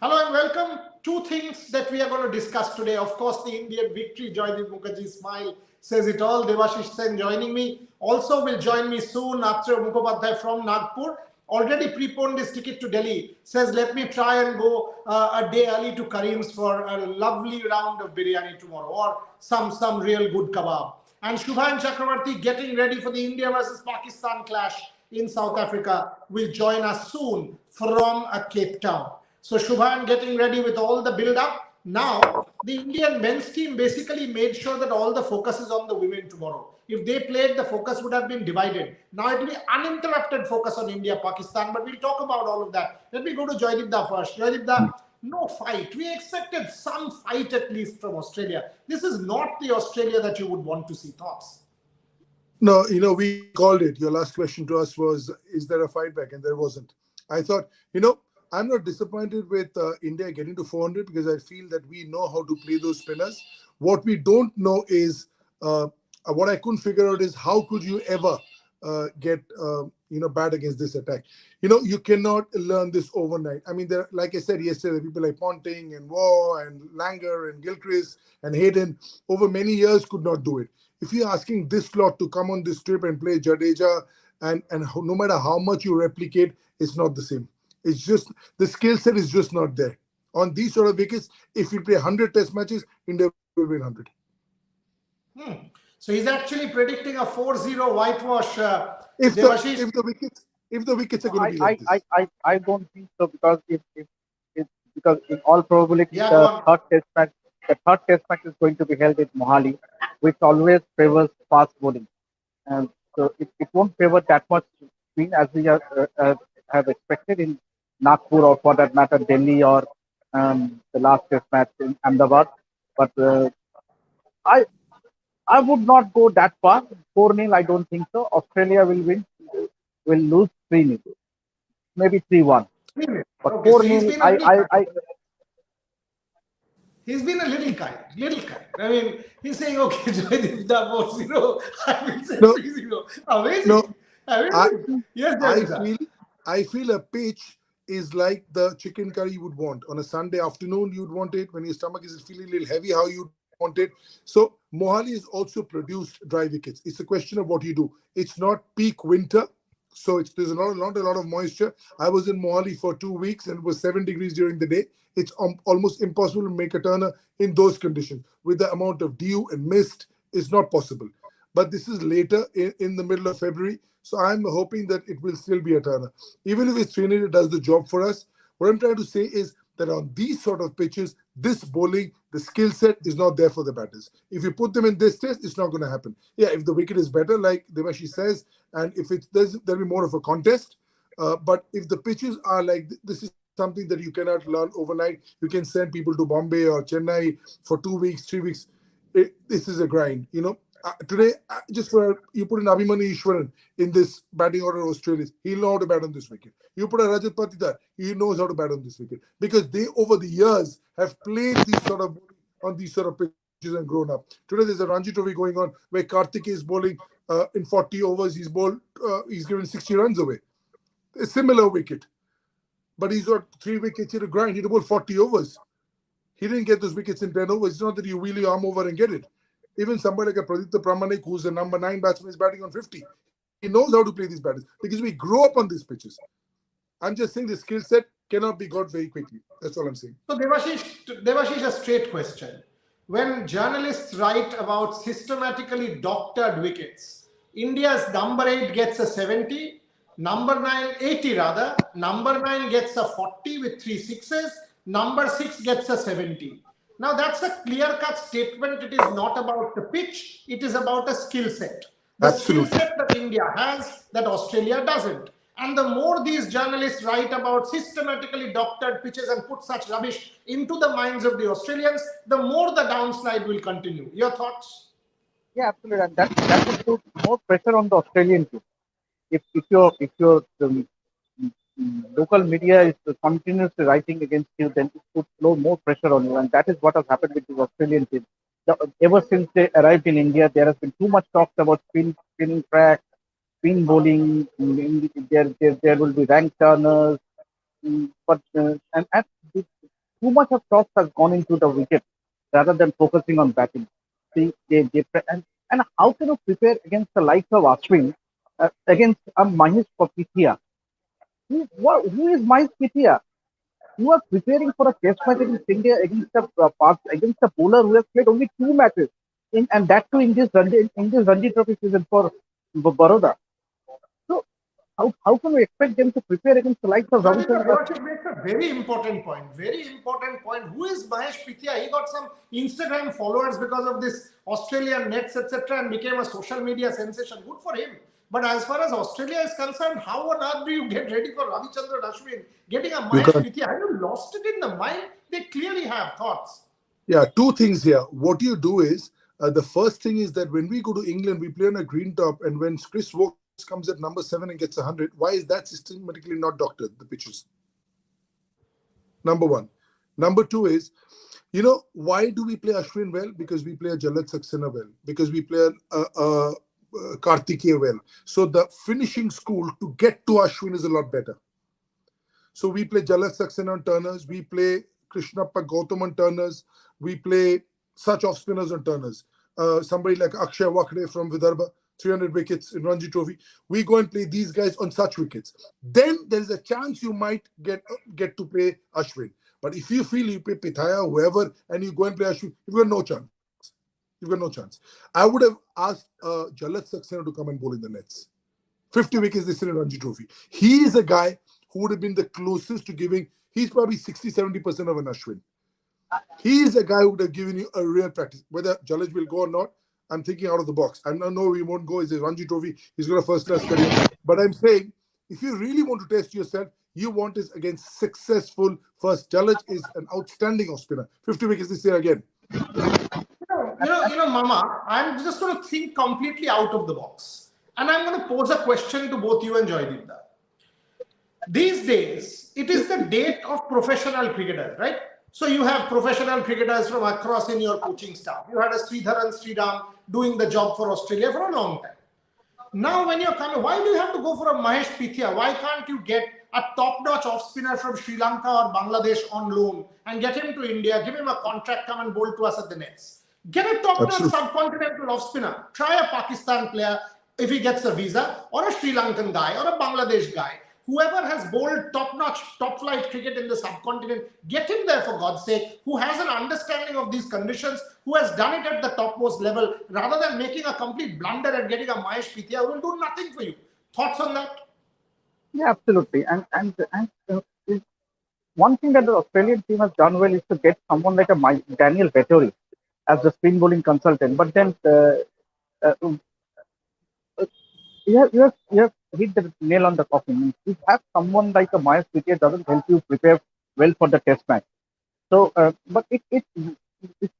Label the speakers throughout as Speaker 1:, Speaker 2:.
Speaker 1: Hello and welcome. Two things that we are going to discuss today. Of course, the Indian victory. Joydeep Mukherjee's smile says it all. Devashish Sen joining me. Also will join me soon. Atra Mukhopadhyay from Nagpur. Already preponed his ticket to Delhi. Says, let me try and go a day early to Karim's for a lovely round of biryani tomorrow or some real good kebab. And Shubhan Chakravarti getting ready for the India versus Pakistan clash in South Africa will join us soon from Cape Town. So Shubhan getting ready with all the build-up. Now, the Indian men's team basically made sure that all the focus is on the women tomorrow. If they played, the focus would have been divided. Now it will be uninterrupted focus on India, Pakistan, but we'll talk about all of that. Let me go to Joydipda first. Joydipda, no fight. We expected some fight at least from Australia. This is not the Australia that you would want to see. Thoughts?
Speaker 2: No, we called it. Your last question to us was, is there a fight back? And there wasn't. I thought, I'm not disappointed with India getting to 400 because I feel that we know how to play those spinners. What we don't know is, what I couldn't figure out is how could you ever get, bad against this attack? You cannot learn this overnight. I mean, there, like I said yesterday, people like Ponting and Waugh and Langer and Gilchrist and Hayden over many years could not do it. If you're asking this lot to come on this trip and play Jadeja, and no matter how much you replicate, it's not the same. It's just the skill set is just not there. On these sort of wickets, if you play 100 test matches, India will win 100.
Speaker 1: So he's actually predicting a 4-0 whitewash.
Speaker 2: If the wickets are going to be like this.
Speaker 3: I don't think so because because in all probability
Speaker 1: Yeah,
Speaker 3: the third test match is going to be held in Mohali, which always favors fast bowling, and so it won't favor that much spin as we have expected in Nagpur or for that matter Delhi or the last test match in Ahmedabad. But I I would not go that far. 4-0, I don't think so. Australia will lose 3-0, maybe 3-1. But
Speaker 1: okay, so
Speaker 3: 4-0,
Speaker 1: he's been a little kind, I mean, he's saying, okay, Joydeep da 4-0, I will say
Speaker 2: No,
Speaker 1: 3-0. Amazing.
Speaker 2: no, I,
Speaker 1: Amazing. Yes,
Speaker 2: I
Speaker 1: Joydeep.
Speaker 2: feel a pitch is like the chicken curry you would want on a Sunday afternoon. You'd want it when your stomach is feeling a little heavy. How you want it. So Mohali is also produced dry wickets. It's a question of what you do. It's not peak winter, so there's not a lot of moisture. I was in Mohali for 2 weeks and it was 7 degrees during the day. It's almost impossible to make a turner in those conditions with the amount of dew and mist. It's not possible. But this is later in the middle of February. So I'm hoping that it will still be a turner. Even if it's 300, it does the job for us. What I'm trying to say is that on these sort of pitches, this bowling, the skill set is not there for the batters. If you put them in this test, it's not going to happen. Yeah, if the wicket is better, like Devashi says, and if there'll be more of a contest. But if the pitches are like, this is something that you cannot learn overnight. You can send people to Bombay or Chennai for 2 weeks, 3 weeks. This is a grind, today, just for you put an Abhimanyu Ishwaran in this batting order of Australia, he'll know how to bat on this wicket. You put a Rajat Patidar, he knows how to bat on this wicket because they over the years have played these sort of on these sort of pitches and grown up. Today there's a Ranji Trophy going on where Karthik is bowling in 40 overs. He's given 60 runs away. A similar wicket, but he's got 3 wickets in a grind. He bowled 40 overs. He didn't get those wickets in 10 overs. It's not that you wheel your arm over and get it. Even somebody like a Pradipta Pramanik, who's the number 9 batsman, is batting on 50. He knows how to play these batters because we grow up on these pitches. I'm just saying the skill set cannot be got very quickly. That's all I'm saying.
Speaker 1: So Devashish, a straight question. When journalists write about systematically doctored wickets, India's number 8 gets a 70, number 9, 80 rather, number 9 gets a 40 with 3 sixes, number 6 gets a 70. Now that's a clear-cut statement. It is not about the pitch. It is about a skill set. The
Speaker 2: Absolutely.
Speaker 1: skill set that India has that Australia doesn't. And the more these journalists write about systematically doctored pitches and put such rubbish into the minds of the Australians, the more the downslide will continue. Your thoughts?
Speaker 3: yeah, absolutely, and that would put more pressure on the Australian team. If your local media is continuously writing against you, then it puts more pressure on you, and that is what has happened with the Australian team. Ever since they arrived in India, there has been too much talk about spinning track, spin bowling. There will be rank turners, but and too much of toss has gone into the wicket rather than focusing on batting. See, and how can you prepare against the likes of Ashwin, against a Mahesh Papitia? Who is Mahesh Papitia? You are preparing for a test match against India against a bowler who has played only 2 matches, and that too in this Ranji Trophy season for Baroda. So how can we expect them to prepare against the likes of Ravichandran?
Speaker 1: Devashish makes a very important point. Very important point. Who is Mahesh Papitia? He got some Instagram followers because of this Australian nets, etc., and became a social media sensation. Good for him. But as far as Australia is concerned, how on earth do you get ready for Ravichandran Ashwin? Getting a Mahesh Papitia, have you lost it in the mind? They clearly have thoughts.
Speaker 2: Yeah, two things here. What you do is, the first thing is that when we go to England, we play on a green top, and when Chris Woakes comes at number 7 and gets 100, why is that systematically not doctored, the pitches? Number one. Number two is, why do we play Ashwin well? Because we play a Jalaj Saxena well. Because we play a Kartikeya well. So the finishing school to get to Ashwin is a lot better. So we play Jalaj Saxena on turners. We play Krishnappa Gautam on turners. We play such off spinners on turners. Somebody like Akshay Wakre from Vidarbha, 300 wickets in Ranji Trophy. We go and play these guys on such wickets. Then there is a chance you might get to play Ashwin. But if you feel you play Pithaya, whoever, and you go and play Ashwin, you've got no chance. You've got no chance. I would have asked Jalaj Saxena to come and bowl in the nets. 50 wickets this year in Ranji Trophy. He is a guy who would have been the closest to giving, he's probably 60-70% of an Ashwin. He is a guy who would have given you a real practice. Whether Jalaj will go or not, I'm thinking out of the box. I know he won't go. It's a Ranji Trophy. He's got a first-class career. But I'm saying, if you really want to test yourself, you want this against successful first. Jalaj is an outstanding off spinner. 50 wickets this year again.
Speaker 1: Mama, I'm just going to think completely out of the box. And I'm going to pose a question to both you and Joydipda. These days, it is the date of professional cricketers, right? So you have professional cricketers from across in your coaching staff. You had a Sridharan Sridham doing the job for Australia for a long time. Now when you're coming, why do you have to go for a Mahesh Papitia? Why can't you get a top-notch off-spinner from Sri Lanka or Bangladesh on loan and get him to India, give him a contract, come and bowl to us at the nets? Get a top-notch subcontinental off-spinner. Try a Pakistan player if he gets a visa, or a Sri Lankan guy, or a Bangladesh guy. Whoever has bowled top-notch, top-flight cricket in the subcontinent, get him there for God's sake, who has an understanding of these conditions, who has done it at the topmost level, rather than making a complete blunder and getting a Mahesh Papitia who will do nothing for you. Thoughts on that?
Speaker 3: Yeah, absolutely. And one thing that the Australian team has done well is to get someone like a Daniel Vettori as the spin bowling consultant. But then you have hit the nail on the coffin. If you have someone like a Mahesh Papitia, doesn't help you prepare well for the test match. So, but it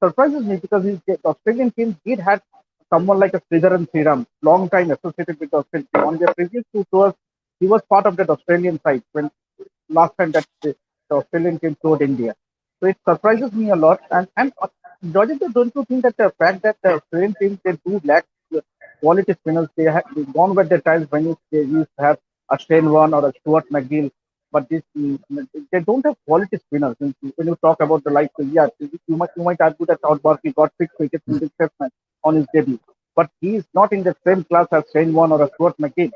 Speaker 3: surprises me because the Australian team did have someone like a Sridharan Sridham, long time associated with the Australian team. On their previous 2 tours, he was part of that Australian side when last time that the Australian team toured India. So it surprises me a lot. And Rajendra, don't you think that the fact that the Australian team, they do lack quality spinners, they've gone with the times when they used to have a Shane Warne or a Stuart McGill, but they don't have quality spinners. When you talk about the likes, you might argue that Todd Barkley got 6 wickets in this test match on his debut, but he is not in the same class as Shane Warne or a Stuart McGill.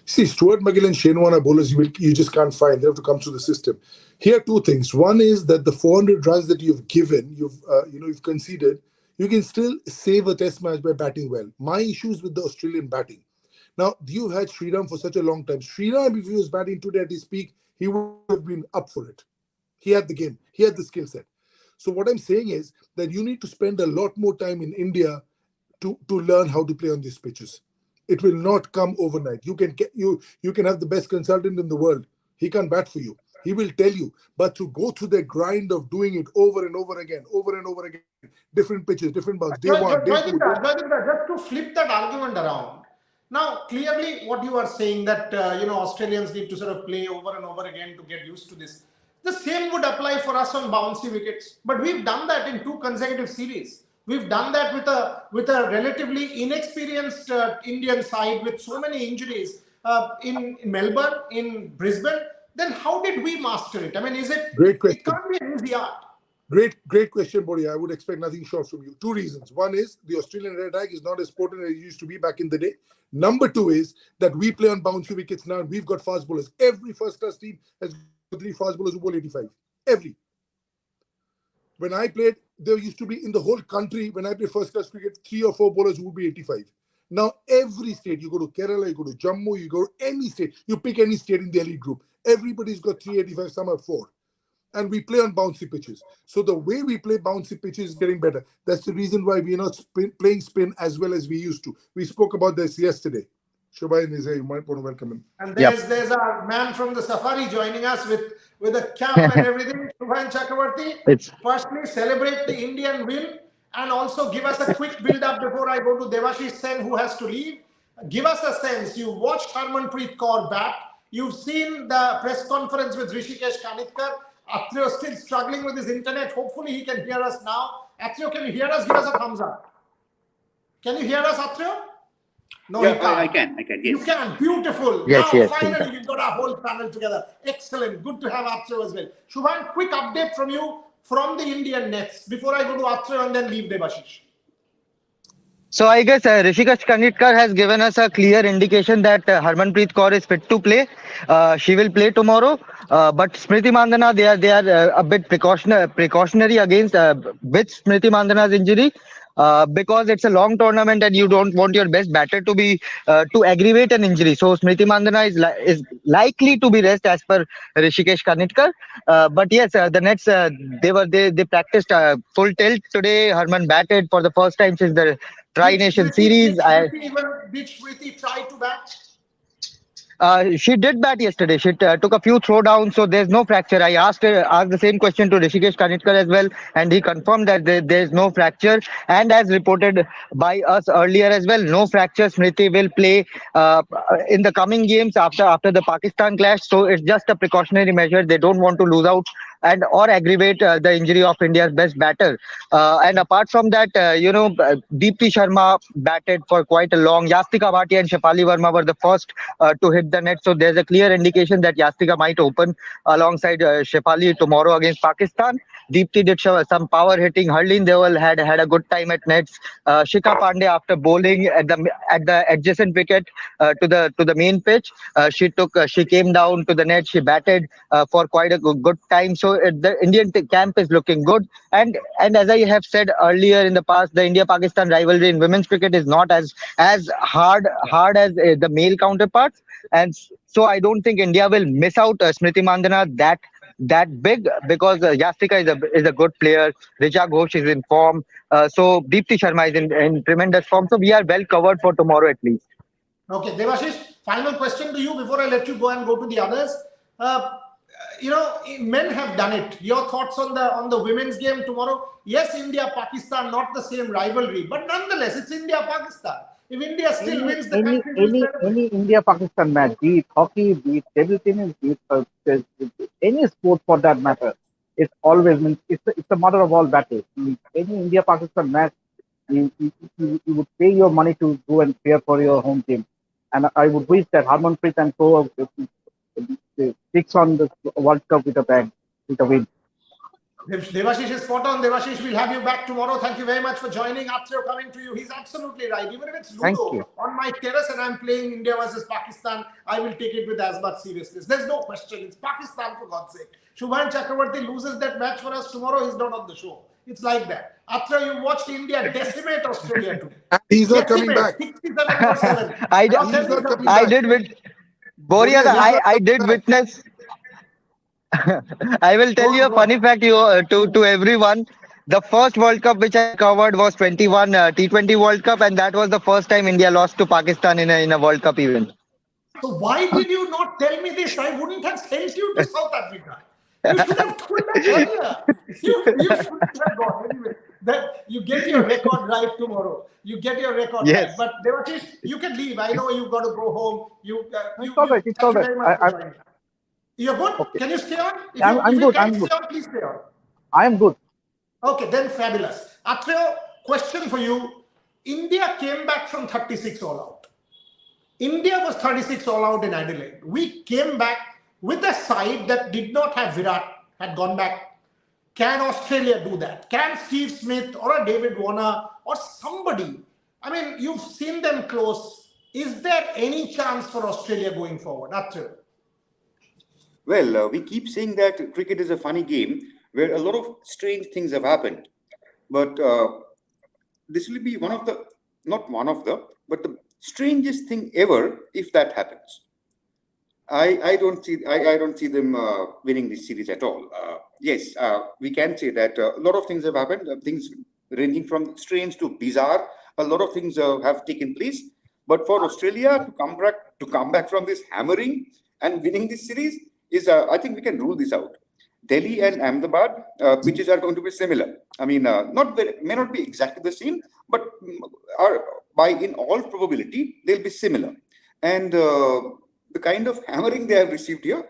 Speaker 2: See, Stuart McGill and Shane Warne are bowlers you just can't find. They have to come through the system. Here, 2 things. One is that the 400 runs that you've given, you've conceded, you can still save a test match by batting well. My issue is with the Australian batting. Now, you've had Sridham for such a long time. Sridham, if he was batting today at his peak, he would have been up for it. He had the game. He had the skill set. So what I'm saying is that you need to spend a lot more time in India to learn how to play on these pitches. It will not come overnight. You can have the best consultant in the world. He can't bat for you. He will tell you. But to go through the grind of doing it over and over again, different pitches, different balls, day 1, day 2.
Speaker 1: Just to flip that argument around. Now, clearly what you are saying that, Australians need to sort of play over and over again to get used to this. The same would apply for us on bouncy wickets. But we've done that in 2 consecutive series. We've done that with a relatively inexperienced Indian side with so many injuries in Melbourne, in Brisbane. then how did we master it? I mean,
Speaker 2: Great
Speaker 1: it
Speaker 2: question.
Speaker 1: can't be an easy art.
Speaker 2: Great question, Boria. I would expect nothing short from you. Two reasons. One is the Australian red tag is not as potent as it used to be back in the day. Number two is that we play on bouncy wickets now, and we've got fast bowlers. Every first-class team has got 3 fast bowlers who bowl 85. Every. When I played, there used to be in the whole country, when I played first-class cricket, 3 or 4 bowlers who would be 85. Now, every state, you go to Kerala, you go to Jammu, you go to any state, you pick any state in the elite group. Everybody's got 385, some have 4. And we play on bouncy pitches. So the way we play bouncy pitches is getting better. That's the reason why we're not playing spin as well as we used to. We spoke about this yesterday. Shobha and Nizay, you might want to welcome him.
Speaker 1: And there's a man from the Safari joining us with a cap and everything. Shubhan Chakravarti, firstly celebrate the Indian win and also give us a quick build-up before I go to Devashish Sen, who has to leave. Give us a sense. You watched Harmanpreet Kaur bat. You've seen the press conference with Rishikesh Kanitkar. Atreo still struggling with his internet. Hopefully he can hear us now. Atreo, can you hear us? Give us a thumbs up. Can you hear us, Atreo? No,
Speaker 4: yeah, I can. Yes.
Speaker 1: You can. Beautiful.
Speaker 5: Yes,
Speaker 1: now, finally, we've got our whole panel together. Excellent. Good to have Atreo as well. Shubhan, quick update from you from the Indian nets before I go to Atreo and then leave Devashish.
Speaker 5: So I guess Rishikesh Kanitkar has given us a clear indication that Harmanpreet Kaur is fit to play. She will play tomorrow. But Smriti Mandhana, they are a bit precautionary against with Smriti Mandhana's injury. Because it's a long tournament and you don't want your best batter to be to aggravate an injury. So Smriti Mandhana is likely to be rest as per Rishikesh Kanitkar. But yes, the Nets they practiced full tilt today. Harman batted for the first time since the Tri-Nation Series.
Speaker 1: Did Smriti try to bat?
Speaker 5: She did bat yesterday. She took a few throwdowns, so there's no fracture. I asked the same question to Rishikesh Kanitkar as well, and he confirmed that there's no fracture. And as reported by us earlier as well, no fracture. Smriti will play in the coming games after the Pakistan clash. So it's just a precautionary measure. They don't want to lose out and or aggravate the injury of India's best batter. And apart from that, Deepti Sharma batted for quite a long. Yastika Bhatia and Shefali Verma were the first to hit the net. So there's a clear indication that Yastika might open alongside Shefali tomorrow against Pakistan. Deepti did show some power hitting. Harleen Deol had a good time at nets. Shikha Pandey, after bowling at the adjacent wicket to the main pitch, she came down to the net. She batted for quite a good time. So the Indian camp is looking good. And as I have said earlier in the past, the India-Pakistan rivalry in women's cricket is not as hard as the male counterparts. And so I don't think India will miss out Smriti Mandhana that big, because Yastika is a good player. Richa Ghosh is in form. So Deepti Sharma is in tremendous form. So we are well covered for tomorrow at least.
Speaker 1: Okay, Devashish, final question to you before I let you go to the others. Men have done it. Your thoughts on the women's game tomorrow? Yes, India-Pakistan, not the same rivalry, but nonetheless, it's India-Pakistan. If India still wins the country,
Speaker 3: any India-Pakistan match, be it hockey, be it table tennis, be it any sport for that matter, it's always it's a mother of all battles. Any India-Pakistan match, you would pay your money to go and cheer for your home team. And I would wish that Harmanpreet and Co picks on the World Cup with a win.
Speaker 1: Devashish is spot on. Devashish, we'll have you back tomorrow. Thank you very much for joining. Atreo coming to you. He's absolutely right. Even if it's Ludo on my terrace and I'm playing India versus Pakistan, I will take it with as much seriousness. There's no question. It's Pakistan, for God's sake. Shubhan Chakravarti loses that match for us tomorrow. He's not on the show. It's like that. Atreo, you watched India decimate Australia today.
Speaker 2: He's not coming back.
Speaker 1: 67%.
Speaker 5: I did witness. I will tell you a funny fact to everyone. The first World Cup which I covered was 21 T20 World Cup, and that was the first time India lost to Pakistan in a World Cup event.
Speaker 1: So why did you not tell me this? I wouldn't have sent you to South Africa. You should have told us earlier. You shouldn't have gone. Anyway, that you get your record right tomorrow. You get your record right. But Devashish, you can leave. I know you've got to go home.
Speaker 3: It's all right.
Speaker 1: You're good? Okay. Can you stay on?
Speaker 3: I'm good.
Speaker 1: Please stay on.
Speaker 3: I am good.
Speaker 1: Okay, then fabulous. Atreo, question for you. India came back from 36 all out. India was 36 all out in Adelaide. We came back with a side that did not have Virat, had gone back. Can Australia do that? Can Steve Smith or a David Warner or somebody? I mean, you've seen them close. Is there any chance for Australia going forward? Atul?
Speaker 4: Well, we keep saying that cricket is a funny game where a lot of strange things have happened. But this will be one of the, not one of the, but the strangest thing ever if that happens. I don't see them winning this series at all. Yes, we can say that a lot of things have happened. Things ranging from strange to bizarre. A lot of things have taken place. But for Australia to come back from this hammering and winning this series is, I think we can rule this out. Delhi and Ahmedabad pitches are going to be similar. I mean, may not be exactly the same, but are in all probability they'll be similar. And the kind of hammering they have received here,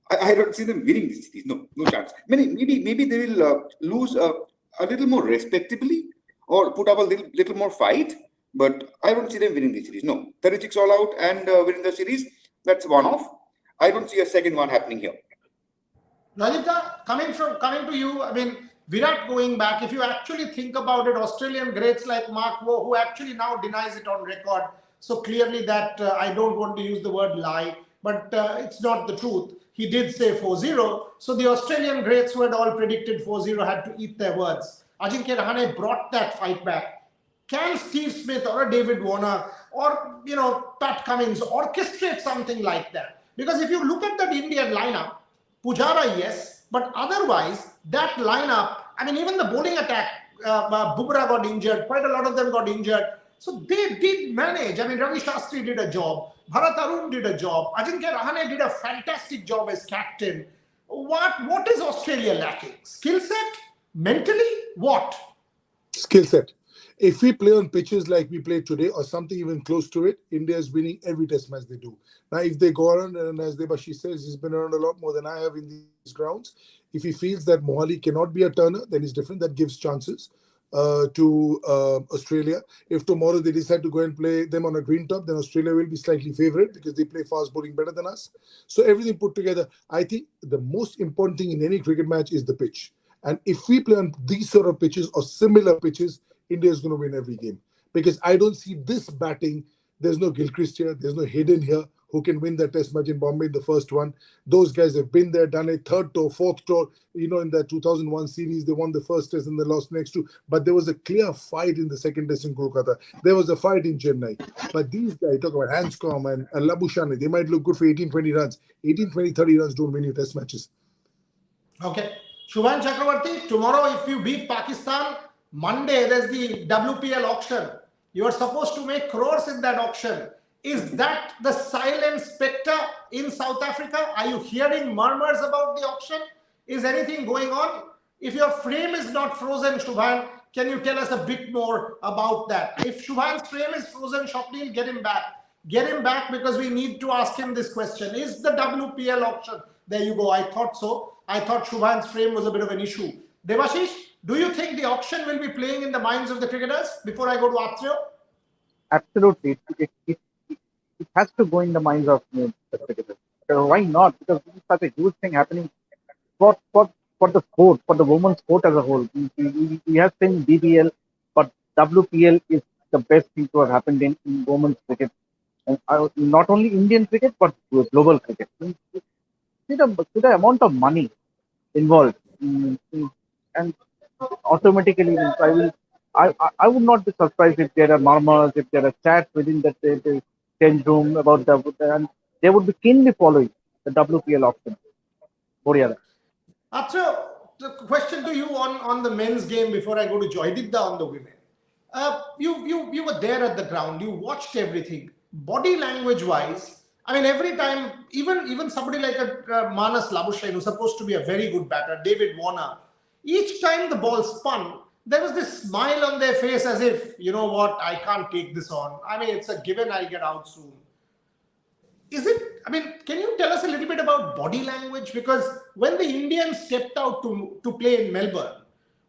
Speaker 4: I don't see them winning this series. No chance. Maybe they will lose a little more respectably or put up a little more fight, but I don't see them winning this series. No, 36 all out and winning the series, that's one off. I don't see a second one happening here.
Speaker 1: Rajita, coming to you, I mean, Virat going back, if you actually think about it, Australian greats like Mark Waugh, who actually now denies it on record, so clearly that I don't want to use the word lie, but it's not the truth. He did say 4-0, so the Australian greats who had all predicted 4-0 had to eat their words. Ajinkya Rahane brought that fight back. Can Steve Smith or a David Warner or, Pat Cummins orchestrate something like that? Because if you look at that Indian lineup, Pujara, yes, but otherwise, that lineup, I mean, even the bowling attack, Bumrah got injured, quite a lot of them got injured. So they did manage. I mean, Ravi Shastri did a job, Bharat Arun did a job, Ajinkya Rahane did a fantastic job as captain. What is Australia lacking? Skill set? Mentally? What?
Speaker 2: Skill set. If we play on pitches like we played today or something even close to it, India is winning every test match they do. Now, if they go around, and as Debashi says, he's been around a lot more than I have in these grounds. If he feels that Mohali cannot be a turner, then it's different. That gives chances to Australia. If tomorrow they decide to go and play them on a green top, then Australia will be slightly favourite because they play fast bowling better than us. So everything put together, I think the most important thing in any cricket match is the pitch. And if we play on these sort of pitches or similar pitches, India is going to win every game. Because I don't see this batting. There's no Gilchrist here. There's no Hayden here who can win that test match in Bombay, the first one. Those guys have been there, done it, third tour, fourth tour. In that 2001 series, they won the first test and they lost next two. But there was a clear fight in the second test in Kolkata. There was a fight in Chennai. But these guys, talk about Hanscom and Labuschagne, they might look good for 18, 20 runs. 18, 20, 30 runs don't win you test matches.
Speaker 1: Okay. Shubhan Chakravarti, tomorrow if you beat Pakistan, Monday there's the WPL auction. You are supposed to make crores in that auction. Is that the silent spectre in South Africa? Are you hearing murmurs about the auction? Is anything going on? If your frame is not frozen, Shubhan, can you tell us a bit more about that? If Shubhan's frame is frozen, Shopnil, get him back. Get him back because we need to ask him this question. Is the WPL auction? There you go. I thought so. I thought Shubhan's frame was a bit of an issue. Devashish, do you think the auction will be playing in the minds of the cricketers before I go to Athreya?
Speaker 3: Absolutely. It has to go in the minds of the cricketers. Why not? Because this is such a huge thing happening for the sport, for the women's sport as a whole. We have seen BBL, but WPL is the best thing to have happened in women's cricket. And not only Indian cricket, but global cricket. See the amount of money involved. And automatically, I would not be surprised if there are murmurs, if there are chats within the change room about and they would be keenly following the WPL auction.
Speaker 1: Athreya, the question to you on the men's game before I go to Joydipda on the women. You were there at the ground. You watched everything. Body language wise, I mean, every time, even somebody like a Manas Labuschagne, who's supposed to be a very good batter, David Warner, each time the ball spun, there was this smile on their face as if, you know what, I can't take this on. I mean, it's a given, I'll get out soon. Can you tell us a little bit about body language? Because when the Indians stepped out to play in Melbourne,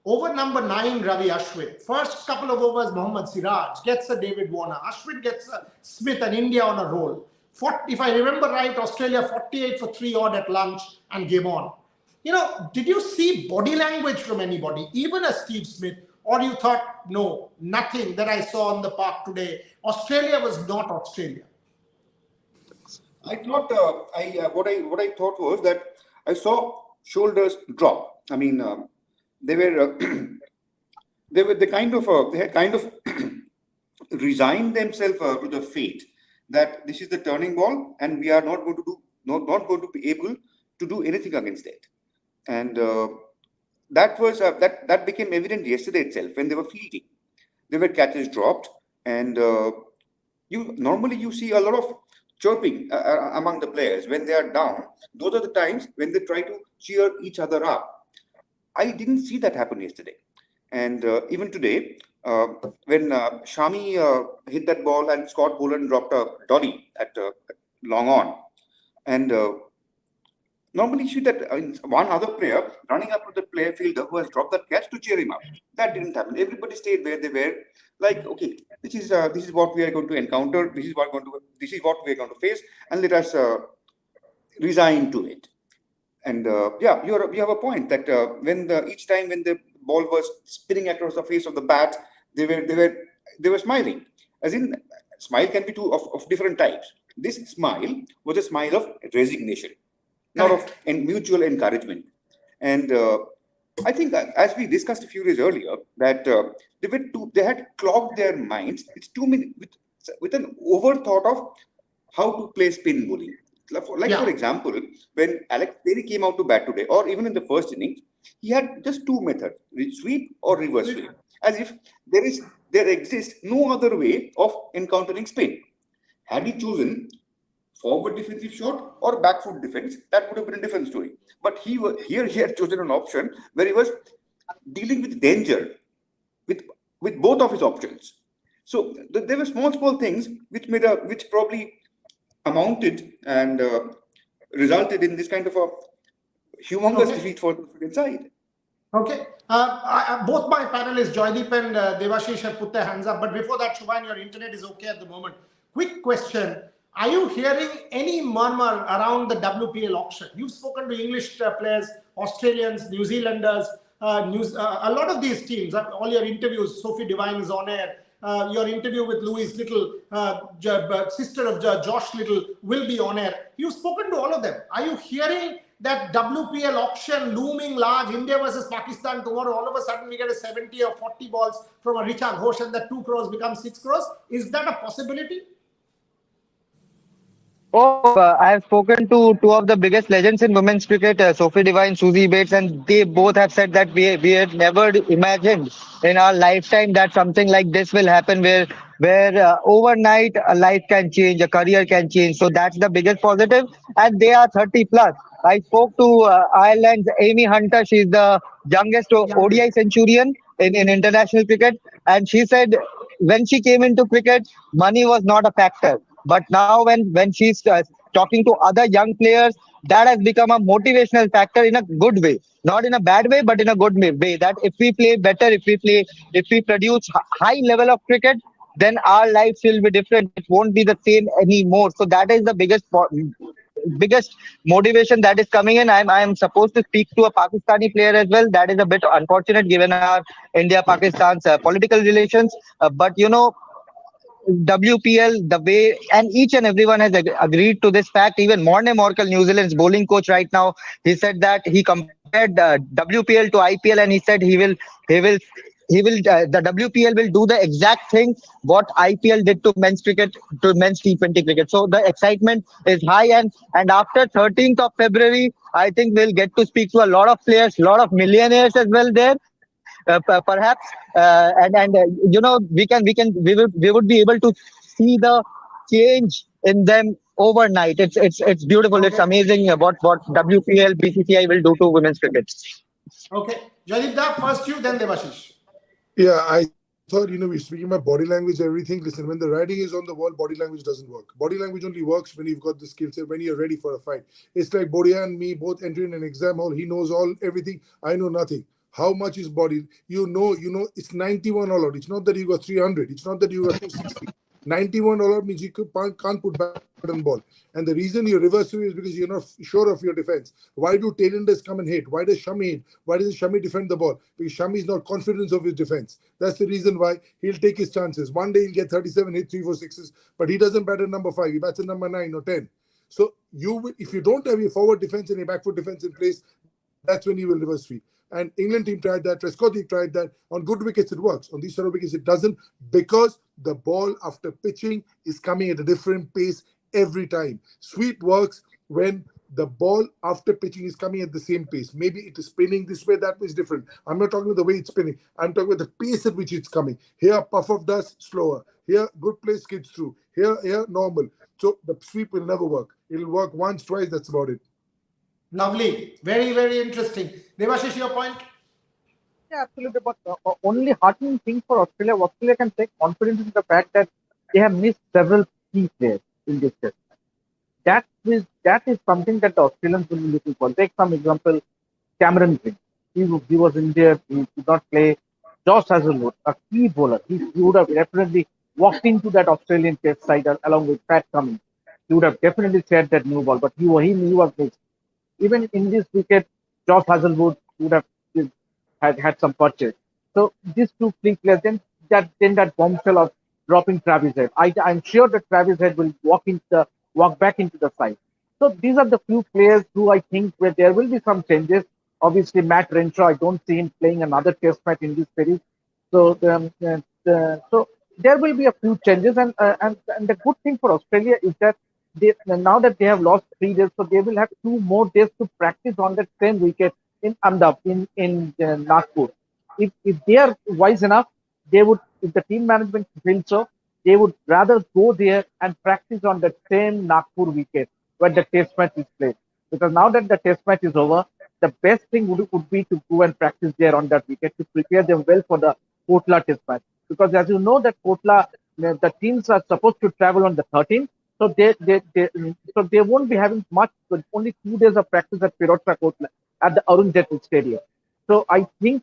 Speaker 1: over number 9, Ravi Ashwin, first couple of overs, Mohammad Siraj gets a David Warner, Ashwin gets a Smith and India on a roll. If I remember right, Australia 48 for 3 odd at lunch and game on. Did you see body language from anybody, even a Steve Smith, or you thought, no, nothing that I saw on the park today? Australia was not Australia.
Speaker 4: I thought what I thought was that I saw shoulders drop. I mean, they were they had kind of resigned themselves to the fate that this is the turning ball, and we are not going to be able to do anything against it. And that became evident yesterday itself when they were fielding. There were catches dropped, and you see a lot of chirping among the players when they are down. Those are the times when they try to cheer each other up. I didn't see that happen yesterday, and even today, when Shami hit that ball and Scott Boland dropped a dolly at long on, and normally you see that one other player running up to the player fielder who has dropped that catch to cheer him up. That didn't happen. Everybody stayed where they were. Like, okay, this is what we are going to encounter. This is what we are going to face, and let us resign to it. And yeah, you have a point that each time when the ball was spinning across the face of the bat, they were smiling. As in, smile can be of different types. This smile was a smile of resignation, not of mutual encouragement. And I think, as we discussed a few days earlier, that they had clogged their minds. It's 2 minutes with an overthought of how to play spin bowling. For example, when Alex Perry came out to bat today, or even in the first innings, he had just two methods: sweep or reverse sweep, as if there exists no other way of encountering spin. Had he chosen forward defensive shot or back foot defense, that would have been a different story. But he had chosen an option where he was dealing with danger with both of his options. So there were small things which probably amounted and resulted in this kind of a humongous defeat for the Australian side.
Speaker 1: Okay. Both my panelists, Joydeep and Devashish, have put their hands up. But before that, Shubhain, your internet is okay at the moment. Quick question. Are you hearing any murmur around the WPL auction? You've spoken to English players, Australians, New Zealanders, a lot of these teams, all your interviews, Sophie Devine is on air. Your interview with Louise Little, sister of Josh Little, will be on air. You've spoken to all of them. Are you hearing that WPL auction looming large, India versus Pakistan tomorrow, all of a sudden we get a 70 or 40 balls from a Richa Ghosh and that 2 crores becomes 6 crores? Is that a possibility?
Speaker 5: I have spoken to two of the biggest legends in women's cricket, Sophie Devine, Susie Bates, and they both have said that we had never imagined in our lifetime that something like this will happen, where overnight a life can change, a career can change. So that's the biggest positive, and they are 30 plus. I spoke to Ireland's Amy Hunter. She's the youngest ODI centurion in international cricket, and she said when she came into cricket, money was not a factor. But now when she's talking to other young players, that has become a motivational factor in a good way, not in a bad way, but in a good way. That if we play better, if we produce high level of cricket, then our lives will be different. It won't be the same anymore. So that is the biggest motivation that is coming in. I am supposed to speak to a Pakistani player as well. That is a bit unfortunate given our India-Pakistan's political relations. But WPL, the way, and each and everyone has agreed to this fact. Even Morne Morkel, New Zealand's bowling coach right now, he said that he compared WPL to IPL, and he said the WPL will do the exact thing what IPL did to men's cricket, to men's T20 cricket. So the excitement is high, and after 13th of February, I think we'll get to speak to a lot of players, a lot of millionaires as well there. Perhaps we would be able to see the change in them overnight. It's beautiful. Okay. It's amazing what WPL BCCI will do to women's cricket.
Speaker 1: Okay, Joydeep, first you, then Devashish.
Speaker 2: Yeah, I thought, we're speaking about body language, everything. Listen, when the writing is on the wall, body language doesn't work. Body language only works when you've got the skill set, when you're ready for a fight. It's like Bodia and me both entering an exam hall. He knows everything. I know nothing. How much is body? It's 91 all out. It's not that you got 300. It's not that you got 260. $91 means you can't put bat on ball. And the reason you reverse swing is because you're not sure of your defense. Why do tailenders come and hit? Why does Shami hit? Why doesn't Shami defend the ball? Because Shami is not confident of his defense. That's the reason why he'll take his chances. One day he'll get 37, hit 3, 4 sixes, but he doesn't bat at number 5. He bats at number 9 or 10. So if you don't have your forward defense and your back foot defense in place, that's when you will reverse sweep. And England team tried that. Trescott tried that. On good wickets, it works. On these sort of wickets, it doesn't, because the ball after pitching is coming at a different pace every time. Sweep works when the ball after pitching is coming at the same pace. Maybe it is spinning this way, that way is different. I'm not talking about the way it's spinning. I'm talking about the pace at which it's coming. Here, puff of dust, slower. Here, good play skids through. Here, normal. So the sweep will never work. It'll work once, twice, that's about it.
Speaker 1: Lovely. Very, very interesting. Devashish, your point?
Speaker 3: Yeah, absolutely. But only heartening thing for Australia can take confidence in the fact that they have missed several key players in this test. That is something that the Australians will be looking for. Take some example, Cameron Green. He was injured. He could not play. Josh Hazlewood, a key bowler. He would have definitely walked into that Australian test side along with Pat Cummins. He would have definitely shared that new ball, but he was missed. Even in this wicket, Josh Hazlewood would have had some purchase. So these two key players, then that bombshell of dropping Travis Head. I'm sure that Travis Head will walk back into the side. So these are the few players who I think where there will be some changes. Obviously, Matt Renshaw, I don't see him playing another test match in this series. So so there will be a few changes, and the good thing for Australia is that now that they have lost 3 days, so they will have 2 more days to practice on that same wicket in Ahmedabad, in Nagpur. If they are wise enough, they would, if the team management feels so, they would rather go there and practice on that same Nagpur wicket where the test match is played. Because now that the test match is over, the best thing would be to go and practice there on that wicket to prepare them well for the Kotla test match. Because as you know, that Kotla, the teams are supposed to travel on the 13th. So they won't be having much, but only 2 days of practice at Pirota Kotla at the Arun Jaitley Stadium. So I think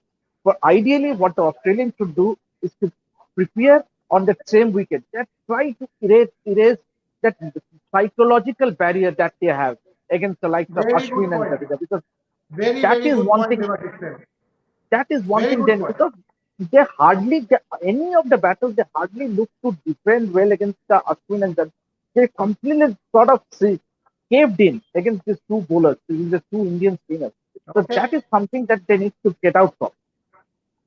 Speaker 3: ideally what the Australians should do is to prepare on that same wicket. That try to erase that psychological barrier that they have against the likes of Ashwin and Jadeja, because that is one thing. That is one thing. Then because any of the battles, they hardly look to defend well against the Ashwin and Jadeja. They completely sort of caved in against these 2 bowlers, these 2 Indian spinners. So that is something that they need to get out from.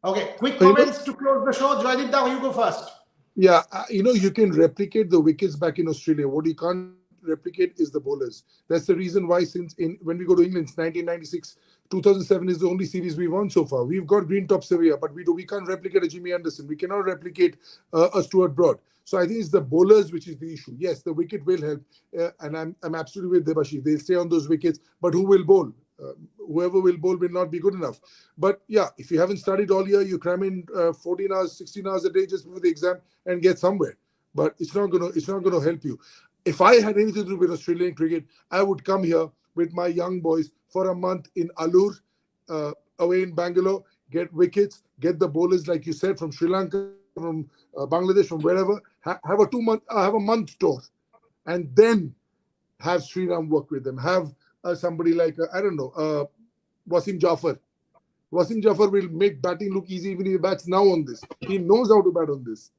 Speaker 1: Okay, quick comments to close the show. Joydeep Da, you go first.
Speaker 2: Yeah, you can replicate the wickets back in Australia. What you can't replicate is the bowlers. That's the reason why when we go to England, 1996, 2007 is the only series we've won so far. We've got Greentop Sevilla, but we can't replicate a Jimmy Anderson. We cannot replicate a Stuart Broad. So I think it's the bowlers which is the issue. Yes, the wicket will help, and I'm absolutely with Devashish. They'll stay on those wickets, but who will bowl? Whoever will bowl will not be good enough. But yeah, if you haven't studied all year, you cram in 14 hours, 16 hours a day just before the exam and get somewhere. But it's not gonna help you. If I had anything to do with Australian cricket, I would come here with my young boys for a month in Allur, away in Bangalore, get wickets, get the bowlers like you said from Sri Lanka, from Bangladesh, from wherever. Have a month tour, and then have Sriram work with them. Have somebody like Wasim Jafar. Wasim Jafar will make batting look easy even if he bats now on this. He knows how to bat on this.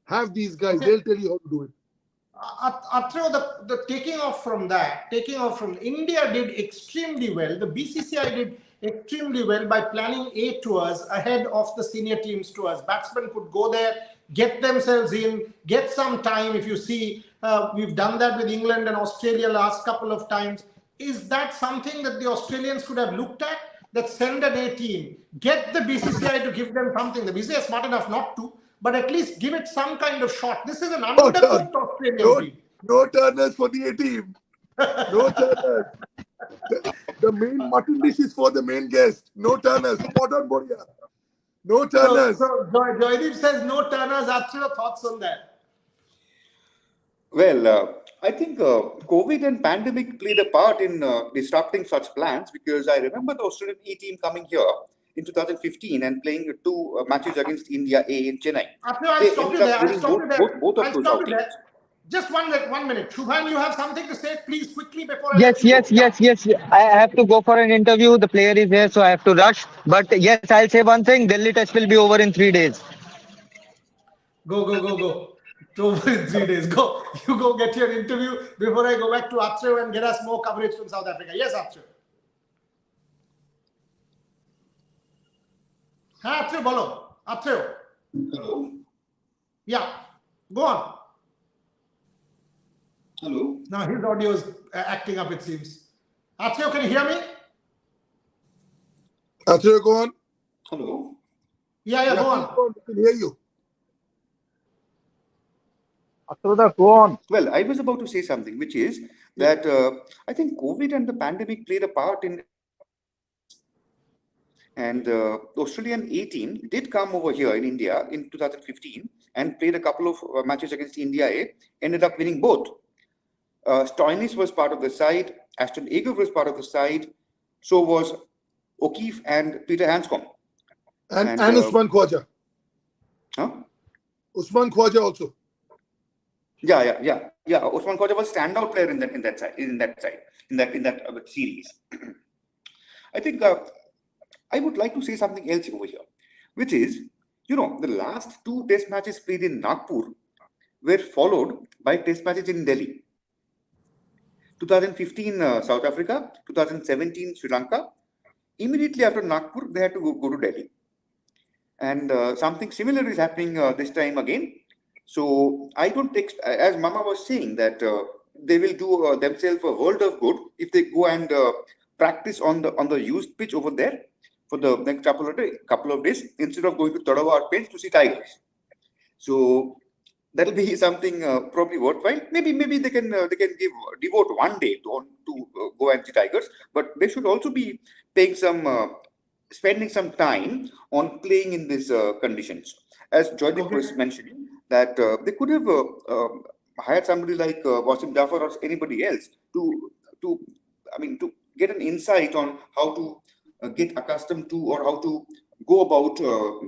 Speaker 2: Have these guys; they'll tell you how to do it.
Speaker 1: Atreo, the taking off from India did extremely well. The BCCI did extremely well by planning A tours ahead of the senior teams tours. Batsmen could go there, get themselves in, get some time. If you see, we've done that with England and Australia last couple of times. Is that something that the Australians could have looked at? That send an A team, get the BCCI to give them something. The BCCI is smart enough not to, but at least give it some kind of shot. This is an undercooked Australian team.
Speaker 2: No turners for the A team. No turners. The main mutton dish is for the main guest. No turners. Spot on, Boria. No turners.
Speaker 1: So Joydeep says no turners. Atreo, thoughts on that?
Speaker 4: Well, I think COVID and pandemic played a part in disrupting such plans, because I remember the Australian A team coming here in 2015 and playing two matches against India A in Chennai.
Speaker 1: I'll
Speaker 4: They
Speaker 1: stop you
Speaker 4: ended
Speaker 1: there.
Speaker 4: up
Speaker 1: I'll
Speaker 4: winning
Speaker 1: stop you there.
Speaker 4: both of
Speaker 1: I'll
Speaker 4: those
Speaker 1: stop you
Speaker 4: outings.
Speaker 1: there. Just one minute. Shubham, you have something to say? Please, quickly before I
Speaker 5: Yes,
Speaker 1: let you go.
Speaker 5: yes. I have to go for an interview. The player is here, so I have to rush. But yes, I'll say one thing: Delhi Test will be over in 3 days.
Speaker 1: Go. It's over in 3 days. Go. You go get your interview before I go back to Atrev and get us more coverage from South Africa. Yes, Atrev. हाँ Atrev बोलो. Atrev.
Speaker 4: Hello.
Speaker 1: Yeah. Go on.
Speaker 4: Hello.
Speaker 1: Now his audio is acting up, it seems. Atrev, can you hear me?
Speaker 2: Atrev, go on.
Speaker 4: Hello.
Speaker 1: Yeah, go
Speaker 2: please
Speaker 1: on.
Speaker 2: go on. We can hear you.
Speaker 3: Atroda, go on.
Speaker 4: Well, I was about to say something, which is that I think COVID and the pandemic played a part in. And the Australian A team did come over here in India in 2015 and played a couple of matches against India A, ended up winning both. Stoinis was part of the side, Ashton Ager was part of the side, so was O'Keefe and Peter Hanscom.
Speaker 2: And Usman Khwaja.
Speaker 4: Huh?
Speaker 2: Usman Khwaja also.
Speaker 4: Yeah. Usman Khwaja was standout player in that series. I think I would like to say something else over here, which is, the last two test matches played in Nagpur were followed by test matches in Delhi. 2015 South Africa, 2017 Sri Lanka. Immediately after Nagpur, they had to go to Delhi. And something similar is happening this time again. So I don't expect, as Mama was saying, that they will do themselves a world of good if they go and practice on the used pitch over there for the next couple of days instead of going to Tadava or Pens to see Tigers. So that'll be something probably worthwhile. Maybe they can devote one day to go and see Tigers, but they should also be paying spending some time on playing in these conditions. As Joydeep was mentioning, that they could have hired somebody like Wasim Jafar or anybody else to get an insight on how to get accustomed to or how to go about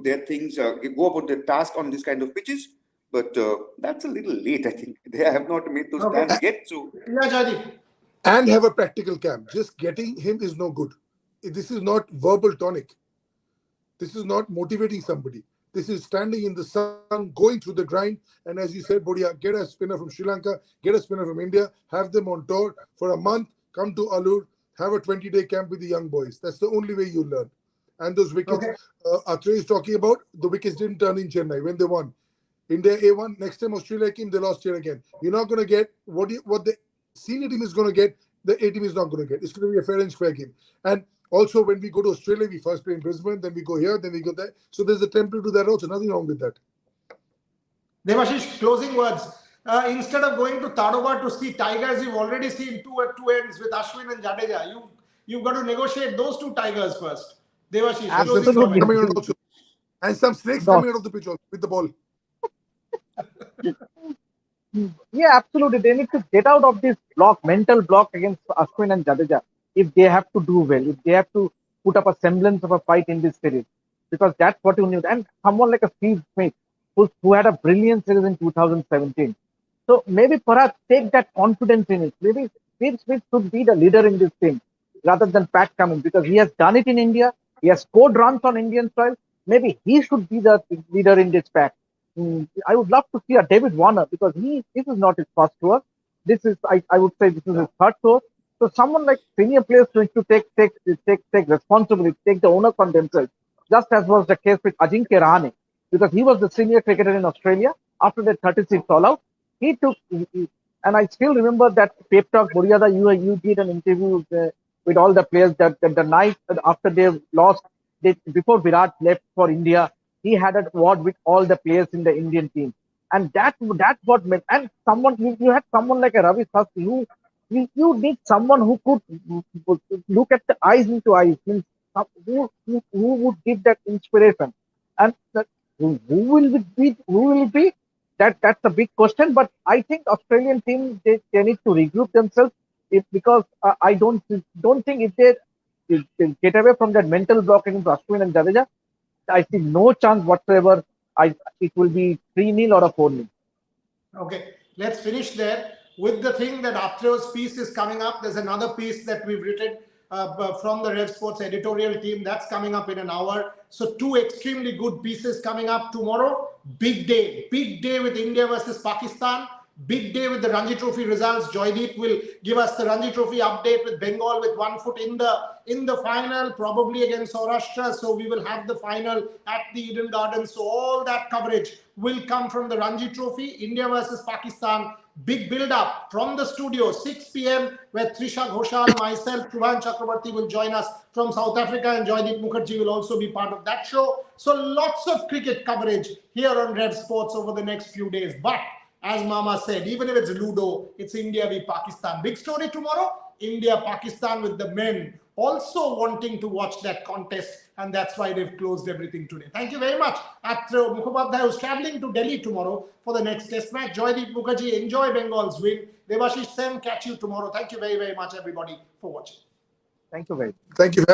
Speaker 4: their things, go about their task on this kind of pitches. But that's a little late, I think. They have not made those plans yet. So
Speaker 1: Yeah, Jaydeep.
Speaker 2: And have a practical camp. Just getting him is no good. This is not verbal tonic. This is not motivating somebody. This is standing in the sun, going through the grind. And as you said, Bodia, get a spinner from Sri Lanka, get a spinner from India, have them on tour for a month, come to Alur, have a 20-day camp with the young boys. That's the only way you learn. And those wickets, Atrev is talking about, the wickets didn't turn in Chennai when they won. India A1, next time Australia came, they lost here again. You're not going to get what the senior team is going to get, the A team is not going to get. It's going to be a fair and square game. And also, when we go to Australia, we first play in Brisbane, then we go here, then we go there. So there's a template to that also. Nothing wrong with that.
Speaker 1: Devashish, closing words. Instead of going to Tadoba to see Tigers, you've already seen two ends with Ashwin and Jadeja. You've got to negotiate those two Tigers first. Devashish, closing
Speaker 2: Coming
Speaker 1: comments.
Speaker 2: out also. And some snakes coming out of the pitch also with the ball.
Speaker 3: Yeah, absolutely. They need to get out of this mental block against Ashwin and Jadeja if they have to do well, if they have to put up a semblance of a fight in this series. Because that's what you need. And someone like a Steve Smith, who had a brilliant series in 2017. So maybe perhaps take that confidence in it. Maybe Steve Smith should be the leader in this team rather than Pat Cummins, because he has done it in India. He has scored runs on Indian soil. Maybe he should be the leader in this pack. I would love to see a David Warner, because this is not his first tour. This is, I would say, this is his third tour. So someone like senior players going to take responsibility, take the onus on themselves, just as was the case with Ajinkya Rahane, because he was the senior cricketer in Australia after the 36 all out. He took, and I still remember that pep talk, Boriada, you did an interview with all the players that the night after they lost, before Virat left for India, he had a word with all the players in the Indian team. And that's what meant. And someone, you had someone like a Ravi Shastri, you need someone who could look at the eyes into eyes, means who would give that inspiration. And who will it be? That's a big question. But I think Australian team, they need to regroup themselves, because I don't think if get away from that mental block into Ashwin and Jadeja, I see no chance whatsoever. It will be 3-0 or a 4-0.
Speaker 1: Okay, let's finish there with the thing that Atreo's piece is coming up. There's another piece that we've written from the Rev Sports editorial team that's coming up in an hour. So 2 extremely good pieces coming up tomorrow. Big day with India versus Pakistan. Big day with the Ranji Trophy results. Joydeep will give us the Ranji Trophy update with Bengal with 1 foot in the final, probably against Saurashtra. So we will have the final at the Eden Gardens. So all that coverage will come from the Ranji Trophy. India versus Pakistan. Big build-up from the studio, 6 p.m. where Trisha Ghoshal, myself, Shubhan Chakrabarti will join us from South Africa, and Joydeep Mukherjee will also be part of that show. So lots of cricket coverage here on Rev Sports over the next few days. But as Mama said, even if it's Ludo, it's India v Pakistan. Big story tomorrow, India-Pakistan with the men also wanting to watch that contest, and that's why they've closed everything today. Thank you very much. Atreo Mukhopadhyay, who's traveling to Delhi tomorrow for the next test match. Joydeep Mukherjee, enjoy Bengal's win. Devashish Sen, catch you tomorrow. Thank you very, very much, everybody, for watching.
Speaker 3: Thank you very much.
Speaker 2: Thank you.